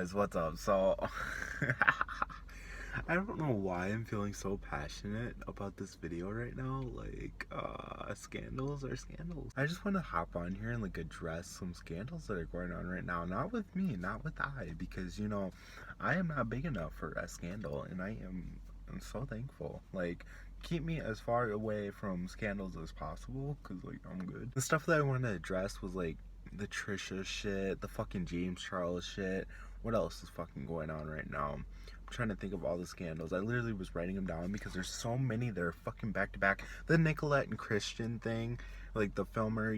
guys, what's up? So, I don't know why I'm feeling so passionate about this video right now. Like, scandals are scandals. I just want to hop on here and like address some scandals that are going on right now. Not with me, not with because I am not big enough for a scandal, and I'm so thankful. Like, keep me as far away from scandals as possible, because like I'm good. The stuff that I wanted to address was like the Trisha shit, the fucking James Charles shit. What else is fucking going on right now? I'm trying to think of all the scandals. I literally was writing them down because there's so many that are fucking back to back. The Nicolette and Christian thing, like the filmer.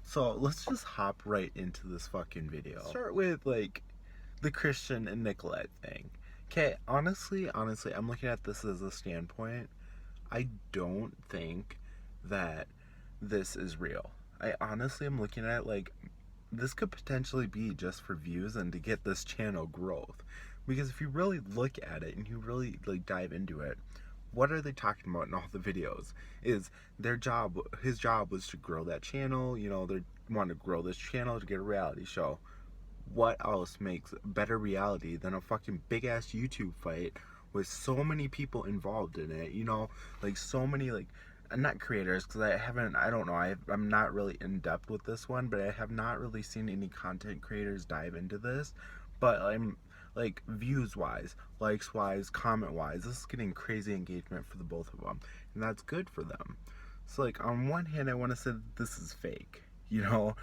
So let's just hop right into this fucking video. Start with like the Christian and Nicolette thing. Okay, honestly, I'm looking at this as a standpoint. I don't think that this is real. I honestly am looking at it like this could potentially be just for views and to get this channel growth. Because if you really look at it and you really like dive into it, what are they talking about in all the videos? Is his job was to grow that channel, they want to grow this channel to get a reality show. What else makes better reality than a fucking big ass YouTube fight with so many people involved in it? Like so many like not creators, because I don't know, I'm not really in depth with this one, but I have not really seen any content creators dive into this. But I'm like views wise, likes wise, comment wise, this is getting crazy engagement for the both of them, and that's good for them. So like on one hand I want to say that this is fake, but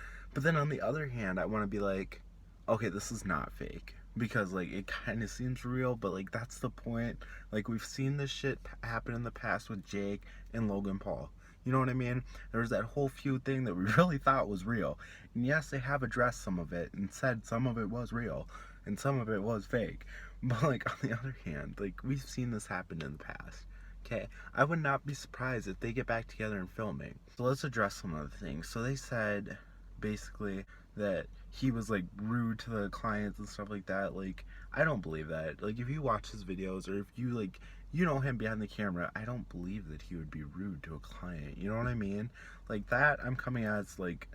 then on the other hand I want to be like, okay, this is not fake, because like it kind of seems real, but like that's the point. Like we've seen this shit happen in the past with Jake and Logan Paul. You know what I mean? There was that whole feud thing that we really thought was real, and yes, they have addressed some of it and said some of it was real and some of it was fake. But like on the other hand, like we've seen this happen in the past. Okay, I would not be surprised if they get back together and filming. So let's address some of the things. So they said basically that he was like rude to the clients and stuff like that. Like, I don't believe that. Like, if you watch his videos, or if you like him behind the camera, I don't believe that he would be rude to a client. You know what I mean? Like that I'm coming as like,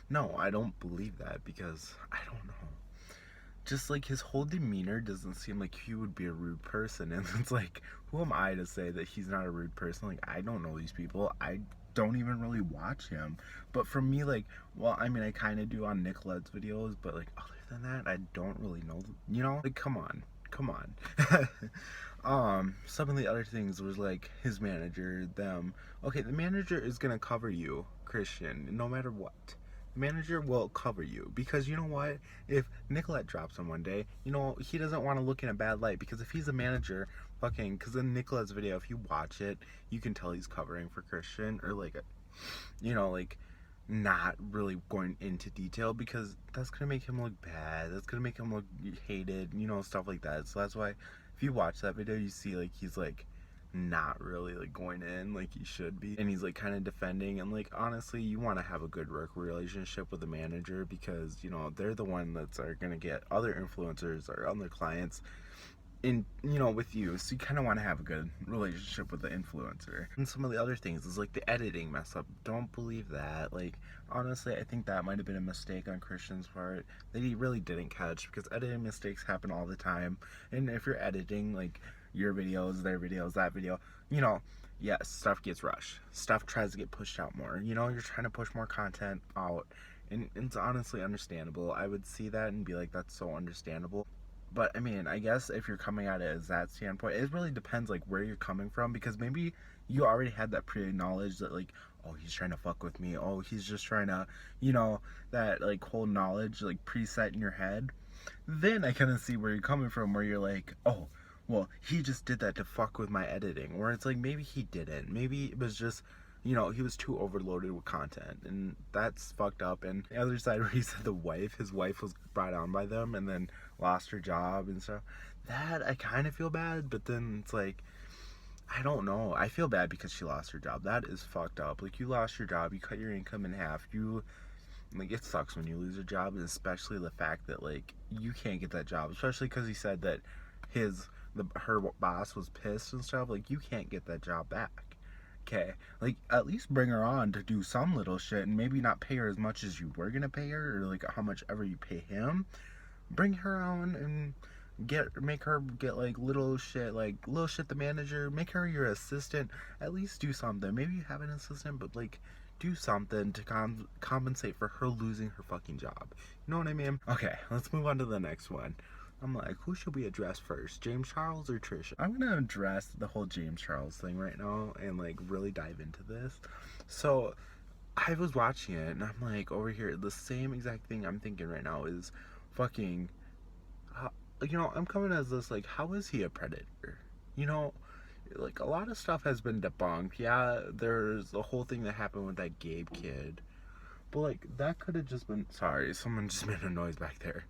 no, I don't believe that, because I don't know, just like his whole demeanor doesn't seem like he would be a rude person. And it's like, who am I to say that he's not a rude person? Like, I don't know these people. I don't even really watch him. But for me, like, well, I mean, I kind of do on Nicolette's videos, but like other than that, I don't really know. Like, come on. Some of the other things was like his manager, them. Okay, the manager is gonna cover you, Christian, no matter what. The manager will cover you, because you know what? If Nicolette drops him one day, he doesn't want to look in a bad light, because if he's a manager, fucking, because in Nicolette's video, if you watch it, you can tell he's covering for Christian, or like, like not really going into detail, because that's gonna make him look bad. That's gonna make him look hated, stuff like that. So that's why if you watch that video, you see like he's like not really like going in like he should be, and he's like kind of defending. And like honestly, you want to have a good work relationship with the manager, because they're the one that's are gonna get other influencers or other clients in with you, so you kind of want to have a good relationship with the influencer. And some of the other things is like the editing mess up. Don't believe that. Like honestly, I think that might have been a mistake on Christian's part that he really didn't catch, because editing mistakes happen all the time. And if you're editing like your videos, their videos, that video, yes, stuff gets rushed, stuff tries to get pushed out more. You're trying to push more content out, and it's honestly understandable. I would see that and be like, that's so understandable. But I mean, I guess if you're coming at it as that standpoint, it really depends like where you're coming from, because maybe you already had that pre-knowledge that like, oh, he's trying to fuck with me, oh, he's just trying to, that like whole knowledge like preset in your head. Then I kind of see where you're coming from, where you're like, oh, well, he just did that to fuck with my editing. Where it's like, maybe he didn't, maybe it was just, he was too overloaded with content, and that's fucked up. And the other side, where he said his wife was brought on by them and then lost her job and stuff, that I kind of feel bad. But then it's like, I don't know, I feel bad because she lost her job. That is fucked up. Like, you lost your job, you cut your income in half, like, it sucks when you lose your job, and especially the fact that like you can't get that job, especially because he said that her boss was pissed and stuff. Like, you can't get that job back. Okay, like, at least bring her on to do some little shit, and maybe not pay her as much as you were gonna pay her, or like how much ever you pay him, bring her on and make her get like little shit the manager, make her your assistant, at least do something. Maybe you have an assistant, but like do something to compensate for her losing her fucking job. You know what I mean? Okay, let's move on to the next one. I'm like, who should we address first, James Charles or Trisha? I'm gonna address the whole James Charles thing right now and like really dive into this. So I was watching it and I'm like, over here, the same exact thing I'm thinking right now is fucking, I'm coming as this, like, how is he a predator? You know, like, a lot of stuff has been debunked. Yeah, there's the whole thing that happened with that Gabe kid. But, like, that could have just been, sorry, someone just made a noise back there.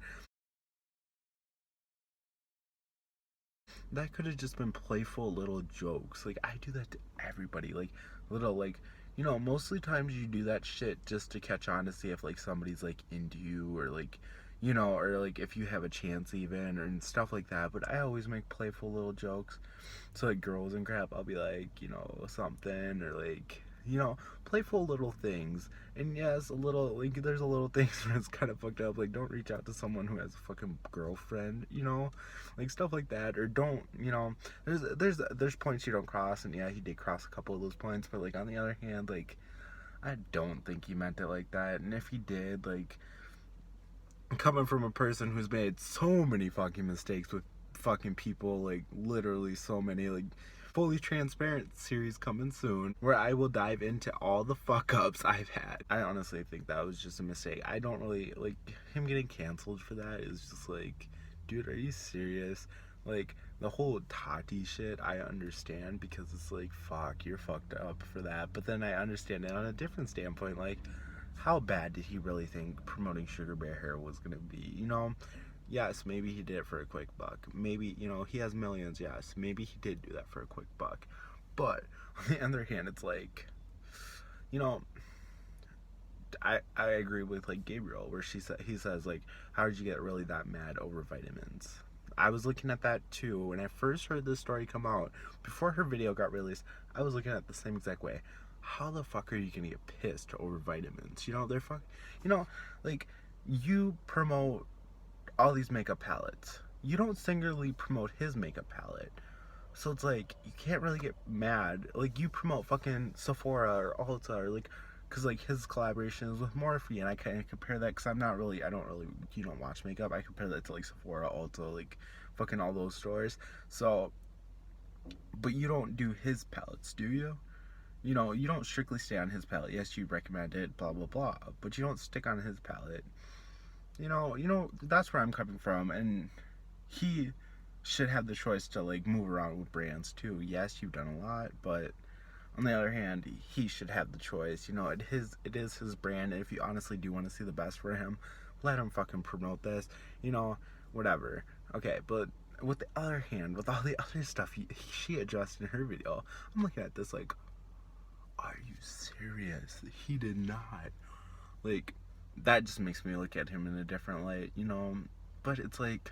That could have just been playful little jokes. Like, I do that to everybody. Like, little, like, mostly times you do that shit just to catch on to see if, like, somebody's, like, into you or, like, or, like, if you have a chance even or and stuff like that. But I always make playful little jokes. So, like, girls and crap, I'll be like, something or, like, playful little things. And yes, a little, like, there's a little things where it's kind of fucked up. Like, don't reach out to someone who has a fucking girlfriend, like stuff like that. Or don't, there's points you don't cross. And yeah, he did cross a couple of those points. But, like, on the other hand, like, I don't think he meant it like that. And if he did, like, coming from a person who's made so many fucking mistakes with fucking people, like, literally so many, like, fully transparent series coming soon where I will dive into all the fuck ups I've had. I honestly think that was just a mistake. I don't really like him getting canceled for that. Is just like, dude, are you serious? Like, the whole Tati shit, I understand because it's like, fuck, you're fucked up for that. But then I understand it on a different standpoint. Like, how bad did he really think promoting Sugar Bear Hair was gonna be? Yes, maybe he did it for a quick buck. Maybe, he has millions, yes. Maybe he did do that for a quick buck. But, on the other hand, it's like, I agree with, like, Gabriel, where he says, like, how did you get really that mad over vitamins? I was looking at that, too. When I first heard this story come out, before her video got released, I was looking at the same exact way. How the fuck are you gonna get pissed over vitamins? Like, you promote all these makeup palettes. You don't singularly promote his makeup palette. So it's like, you can't really get mad. Like, you promote fucking Sephora or Ulta or, like, because, like, his collaborations with Morphe, and I kind of compare that because I don't really, watch makeup. I compare that to, like, Sephora, Ulta, like, fucking all those stores. So, but you don't do his palettes, do you? You don't strictly stay on his palette. Yes, you recommend it, blah, blah, blah. But you don't stick on his palette. That's where I'm coming from. And he should have the choice to, like, move around with brands, too. Yes, you've done a lot, but on the other hand, he should have the choice. It is his brand. And if you honestly do want to see the best for him, let him fucking promote this. Whatever. Okay, but with the other hand, with all the other stuff she addressed in her video, I'm looking at this like, are you serious? He did not. Like, that just makes me look at him in a different light, But it's like,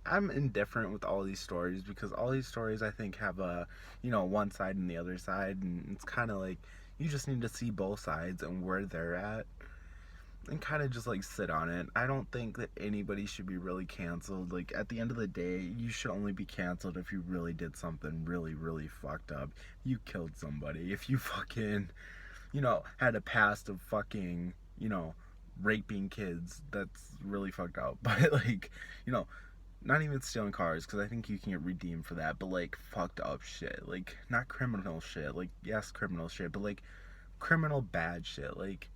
I'm indifferent with all these stories because all these stories I think have a, one side and the other side. And it's kind of like, you just need to see both sides and where they're at and kind of just, like, sit on it. I don't think that anybody should be really canceled. Like, at the end of the day, you should only be canceled if you really did something really, really fucked up. You killed somebody. If you fucking, had a past of fucking, raping kids, that's really fucked up. But, like, not even stealing cars, because I think you can get redeemed for that, but, like, fucked up shit. Like, not criminal shit. Like, yes, criminal shit, but, like, criminal bad shit. Like,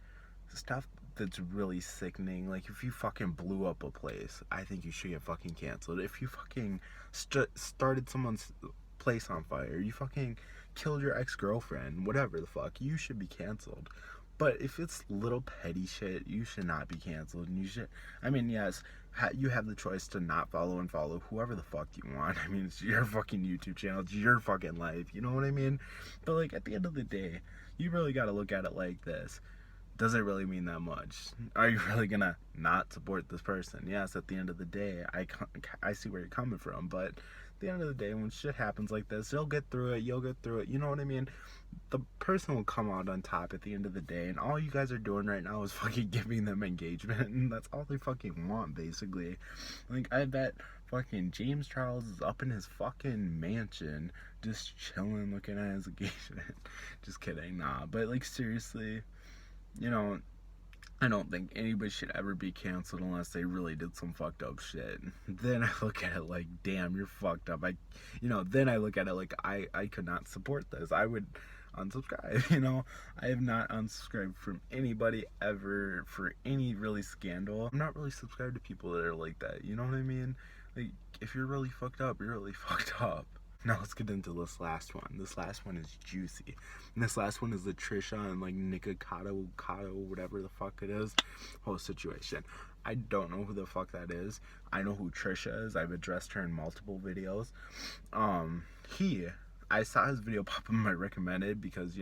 stuff that's really sickening. Like, if you fucking blew up a place, I think you should get fucking canceled. If you fucking started someone's place on fire, you fucking killed your ex-girlfriend, whatever the fuck, you should be canceled. But if it's little petty shit, you should not be canceled. And you should, yes, you have the choice to not follow and follow whoever the fuck you want. It's your fucking YouTube channel. It's your fucking life. You know what I mean? But, like, at the end of the day, you really got to look at it like this. Does it really mean that much? Are you really gonna not support this person? Yes, at the end of the day, I see where you're coming from, but At the end of the day, when shit happens like this, you'll get through it. You know what I mean? The person will come out on top at the end of the day, and all you guys are doing right now is fucking giving them engagement, and that's all they fucking want, basically. Like, I bet fucking James Charles is up in his fucking mansion, just chilling, looking at his engagement. Just kidding, nah. But, like, seriously, you know, I don't think anybody should ever be canceled unless they really did some fucked up shit. Then I look at it like, damn, you're fucked up. Then I look at it like, I could not support this. I would unsubscribe, I have not unsubscribed from anybody ever for any really scandal. I'm not really subscribed to people that are like that, you know what I mean? Like, if you're really fucked up, you're really fucked up. Now let's get into this last one. This last one is juicy. And this last one is the Trisha and like Nikocado, whatever the fuck it is, whole situation. I don't know who the fuck that is. I know who Trisha is. I've addressed her in multiple videos. I saw his video pop up in my recommended because,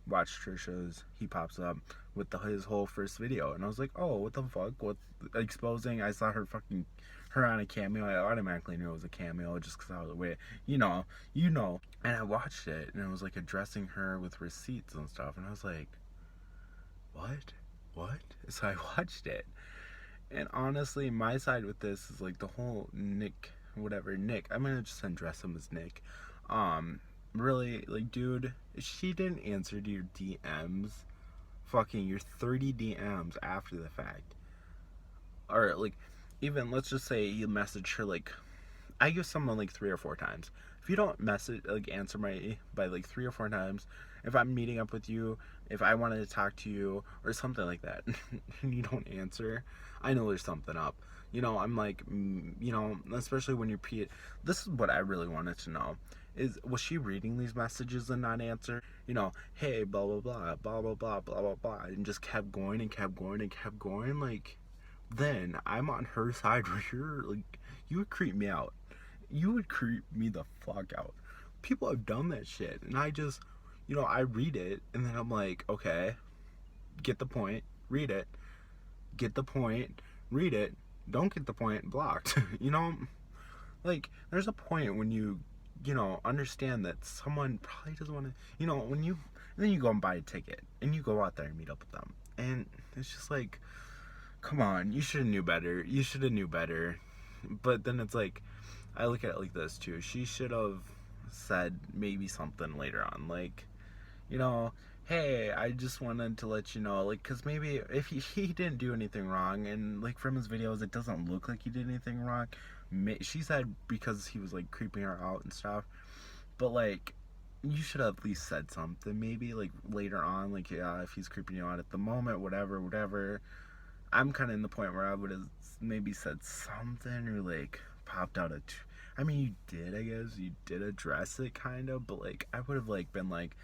watch Trisha's, he pops up with his whole first video. And I was like, oh, what the fuck? What, exposing, I saw her on a cameo. I automatically knew it was a cameo just because I was away, you know. And I watched it, and it was like addressing her with receipts and stuff, and I was like, what? So I watched it, and honestly, my side with this is like the whole Nick, I'm gonna just address him as Nick. Really, like, dude, she didn't answer to your DMs, fucking your 30 DMs after the fact, or like, even, let's just say you message her, like, I give someone like 3 or 4 times. If you don't answer by like 3 or 4 times, if I'm meeting up with you, if I wanted to talk to you or something like that, and you don't answer, I know there's something up. I'm like, especially when you're this is what I really wanted to know. Was she reading these messages and not answer? Hey, blah, blah, blah, blah, blah, blah, blah, blah, blah, and just kept going and kept going and kept going, like, then I'm on her side where you would creep me out. You would creep me the fuck out. People have done that shit, and I just, I read it, and then I'm like, okay, get the point, read it, get the point, read it, don't get the point, blocked. Like, there's a point when you understand that someone probably doesn't want to, then you go and buy a ticket, and you go out there and meet up with them, and it's just like, come on, you should have knew better. But then it's like, I look at it like this too. She should have said maybe something later on, like, hey, I just wanted to let you know, like, because maybe if he didn't do anything wrong, and like from his videos it doesn't look like he did anything wrong. She said because he was like creeping her out and stuff, but like, you should have at least said something, maybe like later on, like, yeah, if he's creeping you out at the moment, whatever. I'm kind of in the point where I would have maybe said something, or like popped out I mean, you did, I guess, you did address it kind of, but like, I would have like been like,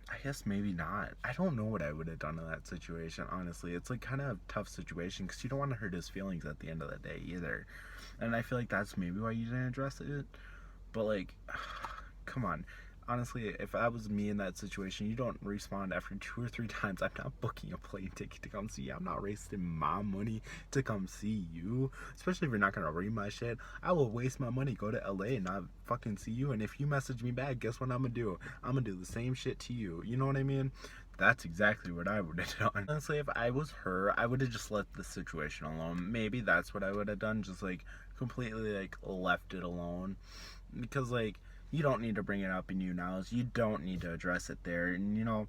I guess maybe not. I don't know what I would have done in that situation, honestly. It's like kind of a tough situation because you don't want to hurt his feelings at the end of the day either. And I feel like that's maybe why you didn't address it. But like, come on. Honestly, if that was me in that situation, you don't respond after 2 or 3 times. I'm not booking a plane ticket to come see you. I'm not wasting my money to come see you. Especially if you're not going to read my shit. I will waste my money, go to LA and not fucking see you. And if you message me back, guess what I'm going to do? I'm going to do the same shit to you. You know what I mean? That's exactly what I would have done. Honestly, if I was her, I would have just let the situation alone. Maybe that's what I would have done. Just like completely like left it alone. Because like, you don't need to bring it up in you don't need to address it there, and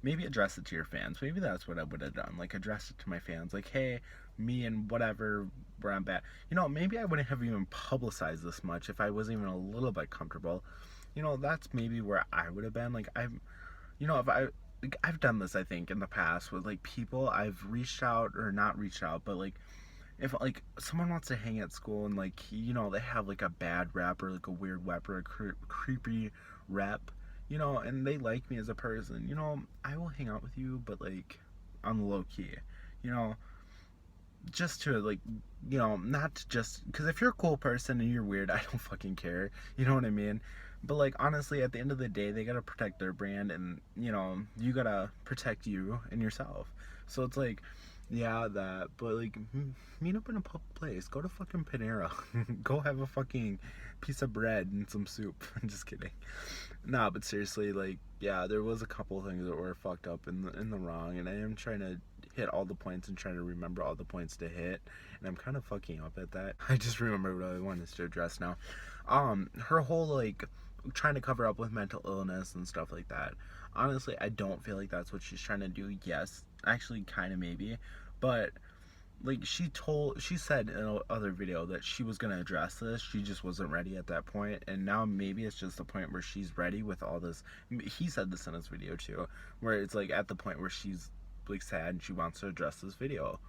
maybe address it to your fans. Maybe that's what I would have done, like address it to my fans, like, hey, me and whatever, where I'm at. Maybe I wouldn't have even publicized this much if I wasn't even a little bit comfortable. That's maybe where I would have been. Like, I've done this, I think, in the past with like people I've reached out, or not reached out, but like, if like someone wants to hang at school and like, they have like a bad rep or like a weird rep or a creepy rep, and they like me as a person, I will hang out with you, but like on the low key, just to like, not just because if you're a cool person and you're weird, I don't fucking care, you know what I mean? But like, honestly, at the end of the day, they gotta protect their brand, and you gotta protect you and yourself. So it's like, Yeah, that. But like, meet up in a public place. Go to fucking Panera. Go have a fucking piece of bread and some soup. I'm just kidding. Nah, but seriously, like, yeah, there was a couple things that were fucked up in the wrong, and I am trying to hit all the points and trying to remember all the points to hit, and I'm kind of fucking up at that. I just remember what I wanted to address now. Her whole like trying to cover up with mental illness and stuff like that. Honestly, I don't feel like that's what she's trying to do. Yes, actually, kind of maybe, but like she said in another video that she was going to address this, she just wasn't ready at that point, and now maybe it's just the point where she's ready with all this. He said this in his video too, where it's like at the point where she's like sad and she wants to address this video.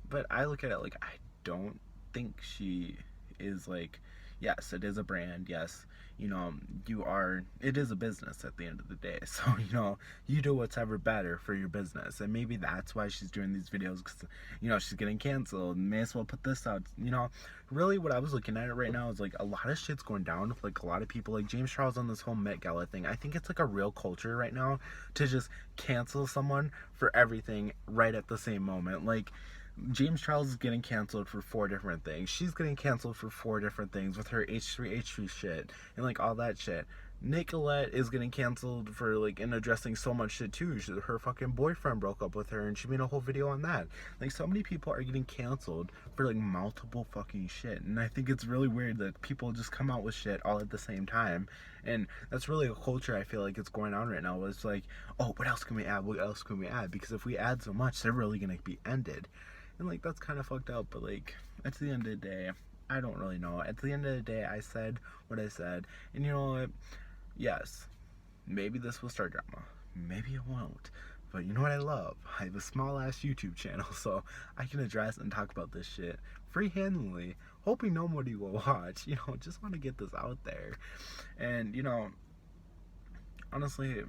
But I look at it like, I don't think she is like, yes, it is a brand, yes, you know, it is a business at the end of the day. So, you know, you do what's ever better for your business. And maybe that's why she's doing these videos, because, you know, she's getting canceled. May as well put this out. You know, really what I was looking at it right now is like a lot of shit's going down with like a lot of people, like James Charles on this whole Met Gala thing. I think it's like a real culture right now to just cancel someone for everything right at the same moment. Like, James Charles is getting canceled for 4 different things. She's getting canceled for 4 different things with her H3H3 shit and like all that shit. Nicolette is getting canceled for like in addressing so much shit too. Her fucking boyfriend broke up with her and she made a whole video on that. Like, so many people are getting canceled for like multiple fucking shit, and I think it's really weird that people just come out with shit all at the same time. And that's really a culture I feel like it's going on right now. It's like, oh, what else can we add? What else can we add? Because if we add so much, they're really gonna be ended. And like, that's kind of fucked up, but like, at the end of the day, I don't really know. At the end of the day, I said what I said, and you know what? Yes, maybe this will start drama. Maybe it won't. But you know what I love? I have a small ass YouTube channel, so I can address and talk about this shit free-handedly, hoping nobody will watch. You know, just want to get this out there. And you know, honestly,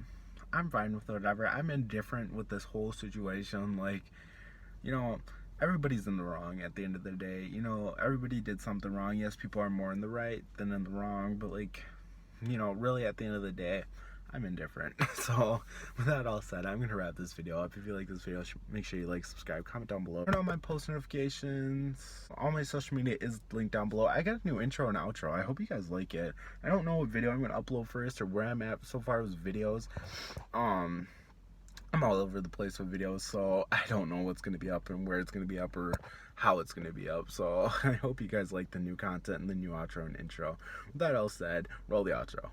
I'm fine with whatever. I'm indifferent with this whole situation. Like, you know, everybody's in the wrong at the end of the day. You know, everybody did something wrong. Yes, people are more in the right than in the wrong, but like, you know, really at the end of the day, I'm indifferent. So with that all said, I'm gonna wrap this video up. If you like this video, make sure you like, subscribe, comment down below, turn on my post notifications. All my social media is linked down below. I got a new intro and outro. I hope you guys like it. I don't know what video I'm gonna upload first or where I'm at so far with videos. I'm all over the place with videos, so I don't know what's going to be up and where it's going to be up or how it's going to be up. So I hope you guys like the new content and the new outro and intro. With that all said, roll the outro.